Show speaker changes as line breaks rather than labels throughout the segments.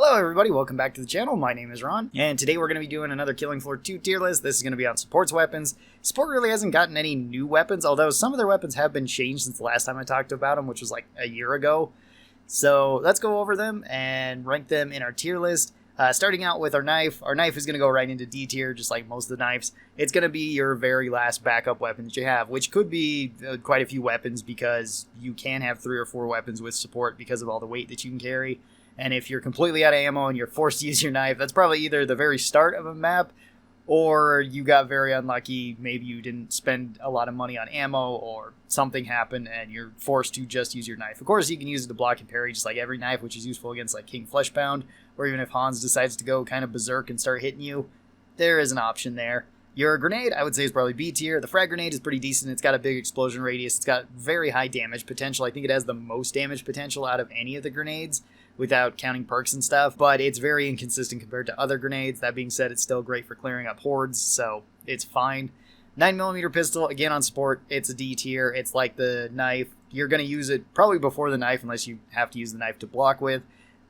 Hello everybody, welcome back to the channel. My name is Ron, and today we're going to be doing another Killing Floor 2 tier list. This is going to be on Support's weapons. Support really hasn't gotten any new weapons, although some of their weapons have been changed since the last time I talked about them, which was like a year ago. So let's go over them and rank them in our tier list. Starting out with our knife. Our knife is going to go right into D tier, just like most of the knives. It's going to be your very last backup weapon that you have, which could be quite a few weapons because you can have 3 or 4 weapons with support because of all the weight that you can carry. And if you're completely out of ammo and you're forced to use your knife, that's probably either the very start of a map or you got very unlucky. Maybe you didn't spend a lot of money on ammo or something happened and you're forced to just use your knife. Of course, you can use it to block and parry just like every knife, which is useful against like King Fleshpound, or even if Hans decides to go kind of berserk and start hitting you, there is an option there. Your grenade, I would say, is probably B tier. The frag grenade is pretty decent. It's got a big explosion radius. It's got very high damage potential. I think it has the most damage potential out of any of the grenades, without counting perks and stuff, but it's very inconsistent compared to other grenades. That being said, it's still great for clearing up hordes, so it's fine. 9mm pistol, again on support, it's a D tier. It's like the knife. You're going to use it probably before the knife unless you have to use the knife to block with,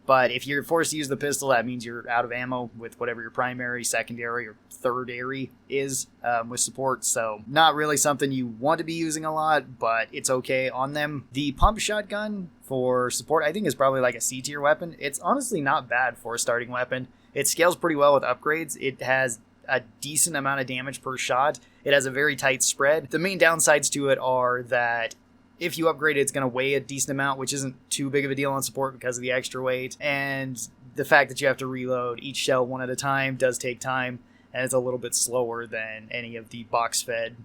but if you're forced to use the pistol, that means you're out of ammo with whatever your primary, secondary, or thirdary is with support, so not really something you want to be using a lot, but it's okay on them. The pump shotgun for support, I think, is probably like a C tier weapon. It's honestly not bad for a starting weapon. It scales pretty well with upgrades. It has a decent amount of damage per shot. It has a very tight spread. The main downsides to it are that if you upgrade it, it's going to weigh a decent amount, which isn't too big of a deal on support because of the extra weight. And the fact that you have to reload each shell one at a time does take time, and it's a little bit slower than any of the box-fed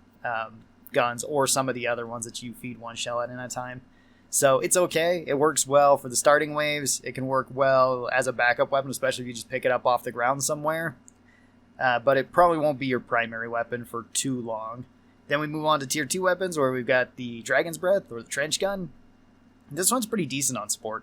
guns or some of the other ones that you feed one shell at a time. So it's okay. It works well for the starting waves. It can work well as a backup weapon, especially if you just pick it up off the ground somewhere. But it probably won't be your primary weapon for too long. Then we move on to tier 2 weapons, where we've got the Dragon's Breath, or the Trench Gun. This one's pretty decent on support.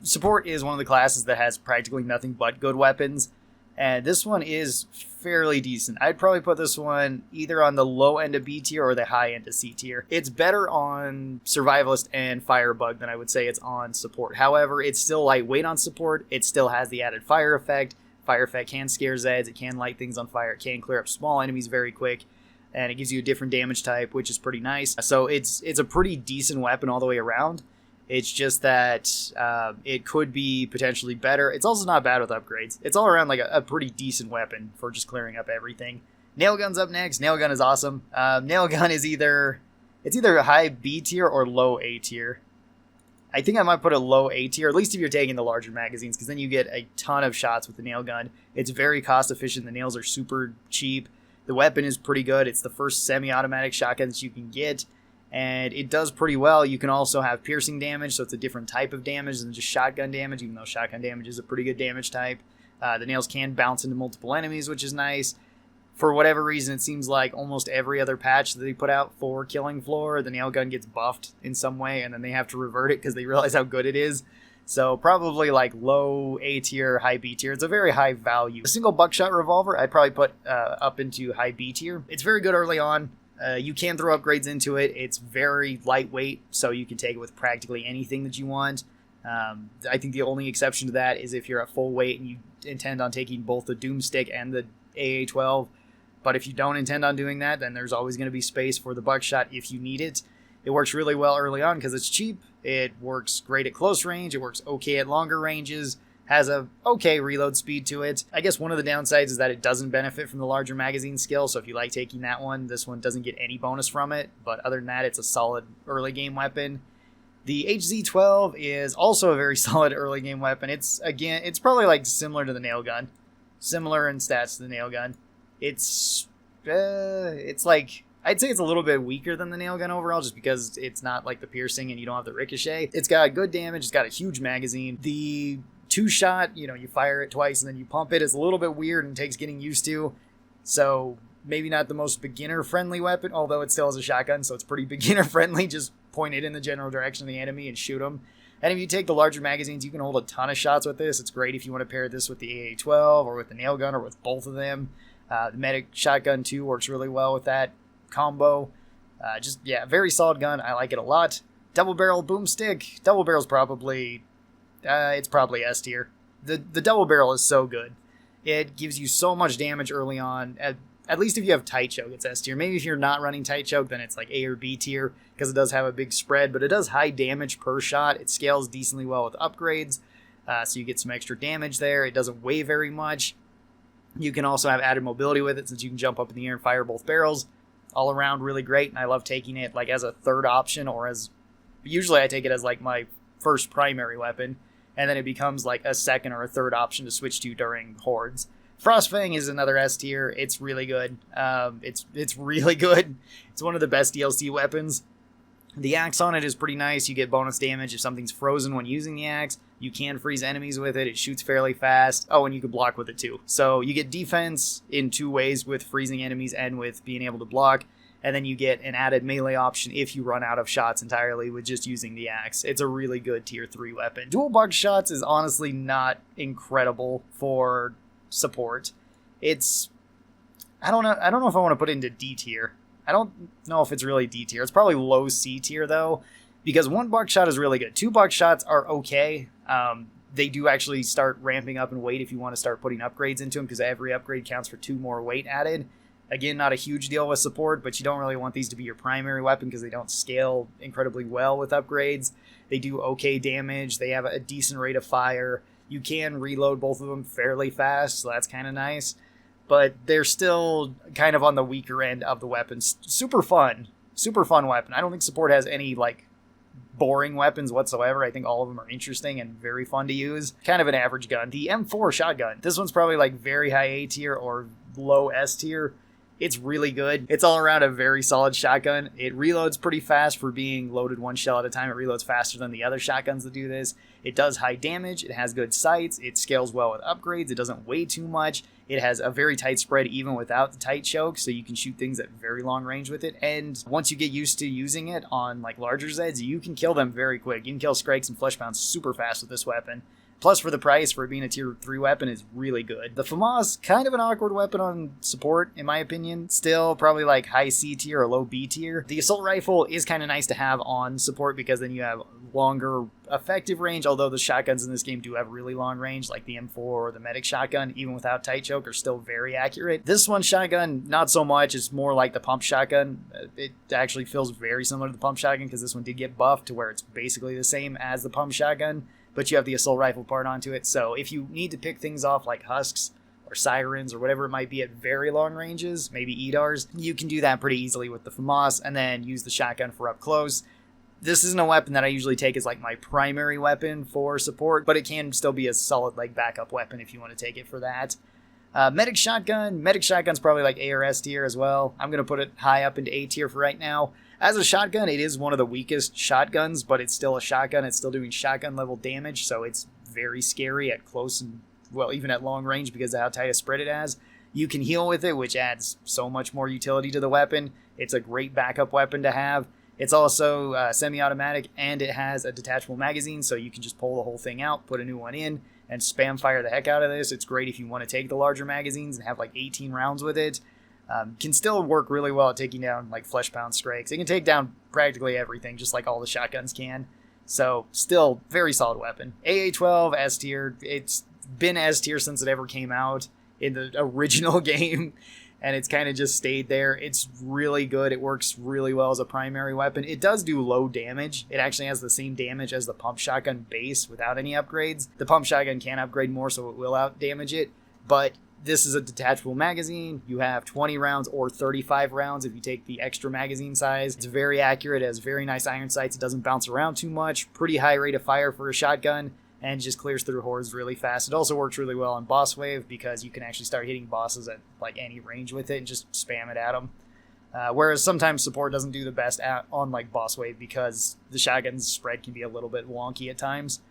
Support is one of the classes that has practically nothing but good weapons, and this one is fairly decent. I'd probably put this one either on the low end of B tier or the high end of C tier. It's better on Survivalist and Firebug than I would say it's on support. However, it's still lightweight on support. It still has the added fire effect. Fire effect can scare Zeds. It can light things on fire. It can clear up small enemies very quick. And it gives you a different damage type, which is pretty nice. So it's a pretty decent weapon all the way around. It's just that it could be potentially better. It's also not bad with upgrades. It's all around like a pretty decent weapon for just clearing up everything. Nail Gun's up next. Nail Gun is awesome. Nail Gun is either a high B tier or low A tier. I think I might put a low A tier, at least if you're taking the larger magazines, because then you get a ton of shots with the Nail Gun. It's very cost efficient. The nails are super cheap. The weapon is pretty good. It's the first semi-automatic shotgun that you can get, and it does pretty well. You can also have piercing damage, so it's a different type of damage than just shotgun damage, even though shotgun damage is a pretty good damage type. The nails can bounce into multiple enemies, which is nice. For whatever reason, it seems like almost every other patch that they put out for Killing Floor, the nail gun gets buffed in some way, and then they have to revert it because they realize how good it is. So probably like low A tier, high B tier. It's a very high value. A single Buckshot revolver, I'd probably put up into high B tier. It's very good early on. You can throw upgrades into it. It's very lightweight, so you can take it with practically anything that you want. I think the only exception to that is if you're at full weight and you intend on taking both the Doomstick and the AA-12. But if you don't intend on doing that, then there's always going to be space for the Buckshot if you need it. It works really well early on because it's cheap. It works great at close range. It works okay at longer ranges. Has a okay reload speed to it. I guess one of the downsides is that it doesn't benefit from the larger magazine skill. So if you like taking that one, this one doesn't get any bonus from it. But other than that, it's a solid early game weapon. The HZ-12 is also a very solid early game weapon. It's probably like similar to the nail gun. Similar in stats to the nail gun. It's like, I'd say it's a little bit weaker than the nail gun overall, just because it's not like the piercing and you don't have the ricochet. It's got good damage. It's got a huge magazine. The 2-shot, you fire it twice and then you pump it. It's a little bit weird and takes getting used to. So maybe not the most beginner-friendly weapon, although it still has a shotgun, so it's pretty beginner-friendly. Just point it in the general direction of the enemy and shoot them. And if you take the larger magazines, you can hold a ton of shots with this. It's great if you want to pair this with the AA-12 or with the nail gun or with both of them. The medic shotgun too works really well with that combo. Very solid gun. I like it a lot. Double barrel boomstick. Double barrel's probably it's probably S tier. The double barrel is so good. It gives you so much damage early on. At least if you have tight choke, it's S tier. Maybe if you're not running tight choke, then it's like A or B tier because it does have a big spread, but it does high damage per shot. It scales decently well with upgrades, so you get some extra damage there. It doesn't weigh very much. You can also have added mobility with it since you can jump up in the air and fire both barrels. All around really great, and I love taking it like as a third option, or as usually I take it as like my first primary weapon, and then it becomes like a second or a third option to switch to during hordes. Frost Fang is another S tier. It's really good. It's really good. It's one of the best DLC weapons. The axe on it is pretty nice. You get bonus damage if something's frozen when using the axe. You can freeze enemies with it. It shoots fairly fast. Oh, and you can block with it too. So you get defense in 2 ways, with freezing enemies and with being able to block. And then you get an added melee option if you run out of shots entirely with just using the axe. It's a really good tier 3 weapon. Dual Buckshots is honestly not incredible for support. I don't know if I want to put it into D tier. I don't know if it's really D tier. It's probably low C tier though, because 1 Buckshot is really good. 2 Buckshots are okay. They do actually start ramping up in weight if you want to start putting upgrades into them, because every upgrade counts for 2 more weight added. Again, not a huge deal with support, but you don't really want these to be your primary weapon because they don't scale incredibly well with upgrades. They do okay damage. They have a decent rate of fire. You can reload both of them fairly fast, so that's kind of nice. But they're still kind of on the weaker end of the weapons. Super fun weapon. I don't think support has any like boring weapons whatsoever. I think all of them are interesting and very fun to use. Kind of an average gun. The M4 shotgun. This one's probably like very high A tier or low S tier. It's really good. It's all around a very solid shotgun. It reloads pretty fast for being loaded 1 shell at a time. It reloads faster than the other shotguns that do this. It does high damage. It has good sights. It scales well with upgrades. It doesn't weigh too much. It has a very tight spread even without the tight choke, so you can shoot things at very long range with it. And once you get used to using it on like larger Zeds, you can kill them very quick. You can kill Skrakes and Fleshbounds super fast with this weapon. Plus, for the price, for it being a tier 3 weapon, is really good. The FAMAS, kind of an awkward weapon on support, in my opinion. Still, probably like high C tier or low B tier. The assault rifle is kind of nice to have on support because then you have longer effective range, although the shotguns in this game do have really long range, like the M4 or the medic shotgun, even without tight choke, are still very accurate. This one shotgun, not so much. It's more like the pump shotgun. It actually feels very similar to the pump shotgun because this one did get buffed to where it's basically the same as the pump shotgun, but you have the assault rifle part onto it. So if you need to pick things off like husks or sirens or whatever it might be at very long ranges, maybe EDARs, you can do that pretty easily with the FAMAS and then use the shotgun for up close. This isn't a weapon that I usually take as like my primary weapon for support, but it can still be a solid like backup weapon if you want to take it for that. Medic shotgun. Medic shotgun's probably like A or S tier as well. I'm going to put it high up into A tier for right now. As a shotgun, it is one of the weakest shotguns, but it's still a shotgun. It's still doing shotgun level damage, so it's very scary at close and, well, even at long range because of how tight a spread it has. You can heal with it, which adds so much more utility to the weapon. It's a great backup weapon to have. It's also semi-automatic, and it has a detachable magazine, so you can just pull the whole thing out, put a new one in, and spam fire the heck out of this. It's great if you want to take the larger magazines and have like 18 rounds with it. Can still work really well at taking down like Fleshbound Skrakes. It can take down practically everything, just like all the shotguns can. So still very solid weapon. AA-12, S tier. It's been S tier since it ever came out in the original game, and it's kind of just stayed there. It's really good. It works really well as a primary weapon. It does do low damage. It actually has the same damage as the pump shotgun base without any upgrades. The pump shotgun can upgrade more, so it will out damage it, but this is a detachable magazine. You have 20 rounds or 35 rounds if you take the extra magazine size. It's very accurate. It has very nice iron sights. It doesn't bounce around too much. Pretty high rate of fire for a shotgun, and just clears through hordes really fast. It also works really well on boss wave because you can actually start hitting bosses at like any range with it and just spam it at them. Whereas sometimes support doesn't do the best on like boss wave because the shotgun's spread can be a little bit wonky at times.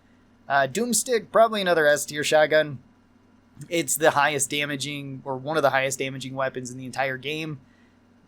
Doomstick, probably another S tier shotgun. It's the highest damaging, or one of the highest damaging weapons in the entire game,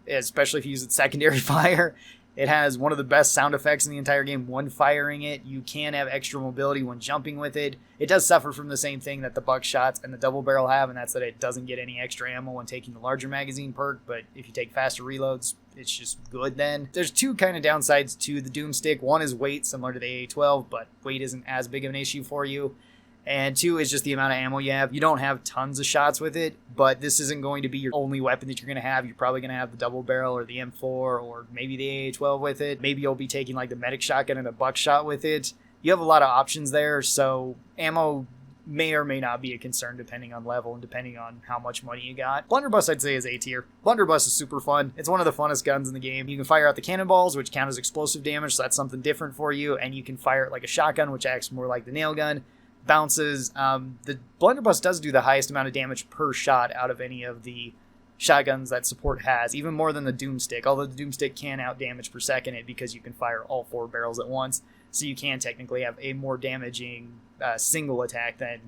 especially if you use its secondary fire. It has one of the best sound effects in the entire game when firing it. You can have extra mobility when jumping with it. It does suffer from the same thing that the Buckshots and the double barrel have, and that's that it doesn't get any extra ammo when taking the larger magazine perk, but if you take faster reloads, it's just good then. There's 2 kind of downsides to the Doomstick. One is weight, similar to the AA-12, but weight isn't as big of an issue for you. And 2 is just the amount of ammo you have. You don't have tons of shots with it, but this isn't going to be your only weapon that you're going to have. You're probably going to have the double barrel or the M4 or maybe the AA-12 with it. Maybe you'll be taking like the medic shotgun and a buckshot with it. You have a lot of options there, so ammo may or may not be a concern depending on level and depending on how much money you got. Blunderbuss I'd say is A tier. Blunderbuss is super fun. It's one of the funnest guns in the game. You can fire out the cannonballs, which count as explosive damage, so that's something different for you, and you can fire it like a shotgun, which acts more like the nail gun. Bounces. The Blunderbuss does do the highest amount of damage per shot out of any of the shotguns that support has, even more than the Doomstick, although the Doomstick can out damage per second it because you can fire all 4 barrels at once, so you can technically have a more damaging single attack than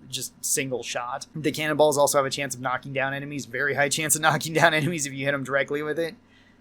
just single shot. The cannonballs also have a chance of knocking down enemies, very high chance of knocking down enemies if you hit them directly with it.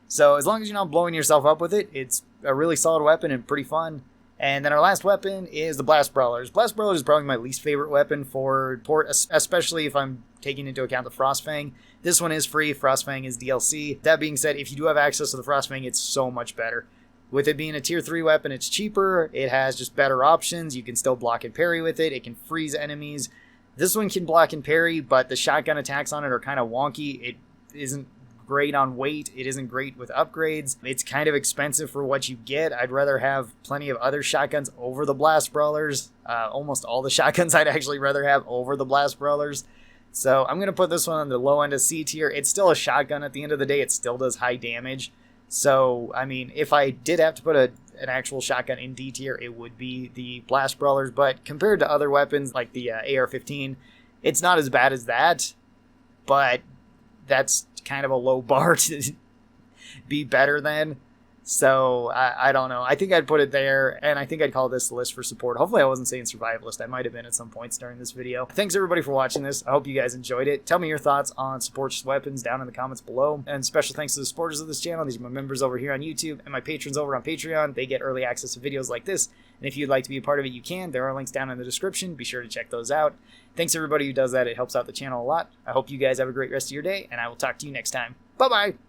So as long as you're not blowing yourself up with it, it's a really solid weapon and pretty fun. And then our last weapon is the Blast Brawlers. Blast Brawlers is probably my least favorite weapon for port, especially if I'm taking into account the Frost Fang. This one is free, Frost Fang is DLC. That being said, if you do have access to the Frost Fang, it's so much better. With it being a tier 3 weapon, it's cheaper, it has just better options, you can still block and parry with it, it can freeze enemies. This one can block and parry, but the shotgun attacks on it are kind of wonky. It isn't great on weight, it isn't great with upgrades, it's kind of expensive for what you get. I'd rather have plenty of other shotguns over the Blast Brawlers. Almost all the shotguns I'd actually rather have over the Blast Brawlers. So I'm going to put this one on the low end of C tier. It's still a shotgun at the end of the day, it still does high damage. So, I mean, if I did have to put an actual shotgun in D tier, it would be the Blast Brawlers, but compared to other weapons like the AR-15, it's not as bad as that, but that's kind of a low bar to be better than. So I don't know. I think I'd put it there, and I think I'd call this the list for support. Hopefully I wasn't saying survivalist. I might have been at some points during this video. Thanks everybody for watching this. I hope you guys enjoyed it. Tell me your thoughts on supports weapons down in the comments below. And special thanks to the supporters of this channel. These are my members over here on YouTube and my patrons over on Patreon. They get early access to videos like this. And if you'd like to be a part of it, you can. There are links down in the description. Be sure to check those out. Thanks everybody who does that. It helps out the channel a lot. I hope you guys have a great rest of your day, and I will talk to you next time. Bye-bye!